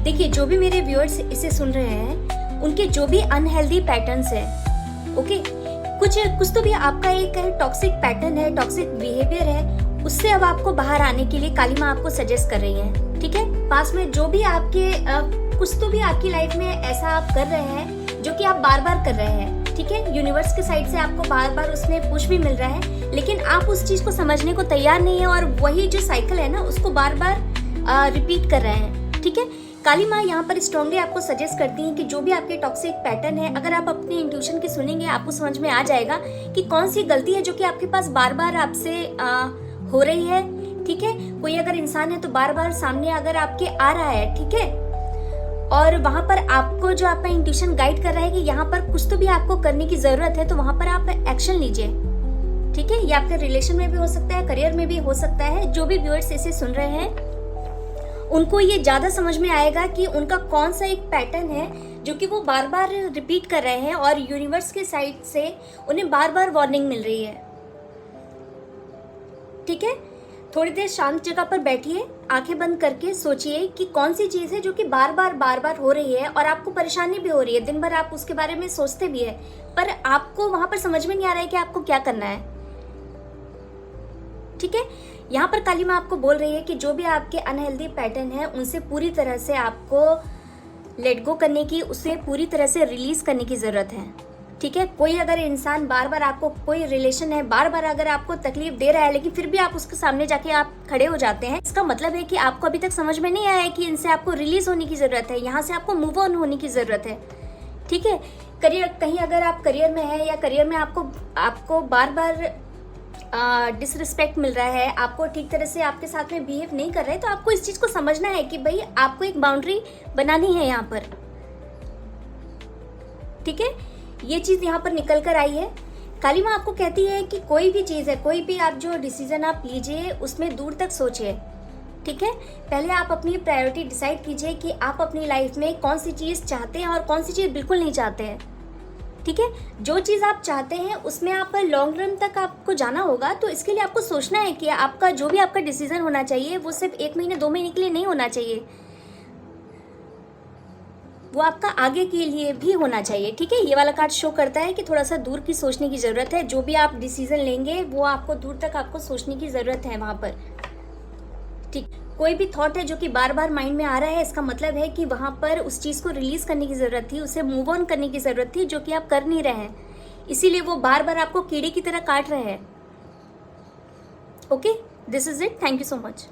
देखिए, जो भी मेरे व्यूअर्स इसे सुन रहे हैं, उनके जो भी अनहेल्दी पैटर्न्स है, ओके, कुछ तो भी आपका एक टॉक्सिक पैटर्न है, टॉक्सिक बिहेवियर है, उससे अब आपको बाहर आने के लिए काली माँ आपको सजेस्ट कर रही है। ठीक है, पास में जो भी आपके कुछ तो भी आपकी लाइफ में ऐसा आप कर रहे हैं जो कि आप बार बार कर रहे हैं। ठीक है, यूनिवर्स के साइड से आपको बार बार उसमें पुश भी मिल रहा है, लेकिन आप उस चीज को समझने को तैयार नहीं है और वही जो साइकिल है ना, उसको बार बार रिपीट कर रहे हैं। ठीक है, काली माँ यहाँ पर स्ट्रांगली आपको सजेस्ट करती हैं कि जो भी आपके टॉक्सिक पैटर्न है, अगर आप अपनी इंट्यूशन की सुनेंगे, आपको समझ में आ जाएगा कि कौन सी गलती है जो कि आपके पास बार बार आपसे हो रही है। ठीक है, कोई अगर इंसान है तो बार बार सामने अगर आपके आ रहा है, ठीक है, और वहां पर आपको जो आपका इंट्यूशन गाइड कर रहा है कि यहाँ पर कुछ तो भी आपको करने की जरूरत है, तो वहां पर आप एक्शन लीजिए। ठीक है, ये आपके रिलेशन में भी हो सकता है, करियर में भी हो सकता है। जो भी व्यूअर्स इसे सुन रहे हैं उनको ये ज्यादा समझ में आएगा कि उनका कौन सा एक पैटर्न है जो कि वो बार बार रिपीट कर रहे हैं और यूनिवर्स के साइड से उन्हें बार बार वार्निंग मिल रही है। ठीक है, थोड़ी देर शांत जगह पर बैठिए, आंखें बंद करके सोचिए कि कौन सी चीज है जो कि बार बार हो रही है और आपको परेशानी भी हो रही है। दिन भर आप उसके बारे में सोचते भी है, पर आपको वहां पर समझ में नहीं आ रहा है कि आपको क्या करना है। ठीक है, यहाँ पर काली माँ आपको बोल रही है कि जो भी आपके अनहेल्दी पैटर्न है, उनसे पूरी तरह से आपको लेट गो करने की, उसे पूरी तरह से रिलीज करने की जरूरत है। ठीक है, कोई अगर इंसान बार बार आपको, कोई रिलेशन है बार बार अगर आपको तकलीफ दे रहा है, लेकिन फिर भी आप उसके सामने जाके आप खड़े हो जाते हैं, इसका मतलब है कि आपको अभी तक समझ में नहीं आया है कि इनसे आपको रिलीज होने की जरूरत है, यहाँ से आपको मूव ऑन होने की जरूरत है। ठीक है, करियर, कहीं अगर आप करियर में है या करियर में आपको बार बार डिसरिस्पेक्ट मिल रहा है, आपको ठीक तरह से आपके साथ में बिहेव नहीं कर रहे, तो आपको इस चीज को समझना है कि भाई आपको एक बाउंड्री बनानी है यहाँ पर। ठीक है, ये चीज यहाँ पर निकल कर आई है। काली माँ आपको कहती है कि कोई भी चीज है, कोई भी आप जो डिसीजन आप लीजिए, उसमें दूर तक सोचिए। ठीक है, पहले आप अपनी प्रायोरिटी डिसाइड कीजिए कि आप अपनी लाइफ में कौन सी चीज चाहते हैं और कौन सी चीज बिल्कुल नहीं चाहते हैं। ठीक है, जो चीज आप चाहते हैं उसमें आप लॉन्ग रन तक आपको जाना होगा, तो इसके लिए आपको सोचना है कि आपका जो भी आपका डिसीजन होना चाहिए वो सिर्फ 1 महीने 2 महीने के लिए नहीं होना चाहिए, वो आपका आगे के लिए भी होना चाहिए। ठीक है, ये वाला कार्ड शो करता है कि थोड़ा सा दूर की सोचने की जरूरत है। जो भी आप डिसीजन लेंगे वो आपको दूर तक आपको सोचने की जरूरत है वहां पर। ठीक, कोई भी थॉट है जो कि बार बार माइंड में आ रहा है, इसका मतलब है कि वहां पर उस चीज को रिलीज करने की जरूरत थी, उसे मूव ऑन करने की जरूरत थी, जो कि आप कर नहीं रहे हैं, इसीलिए वो बार बार आपको कीड़े की तरह काट रहे हैं। Okay, this is it, thank you so much.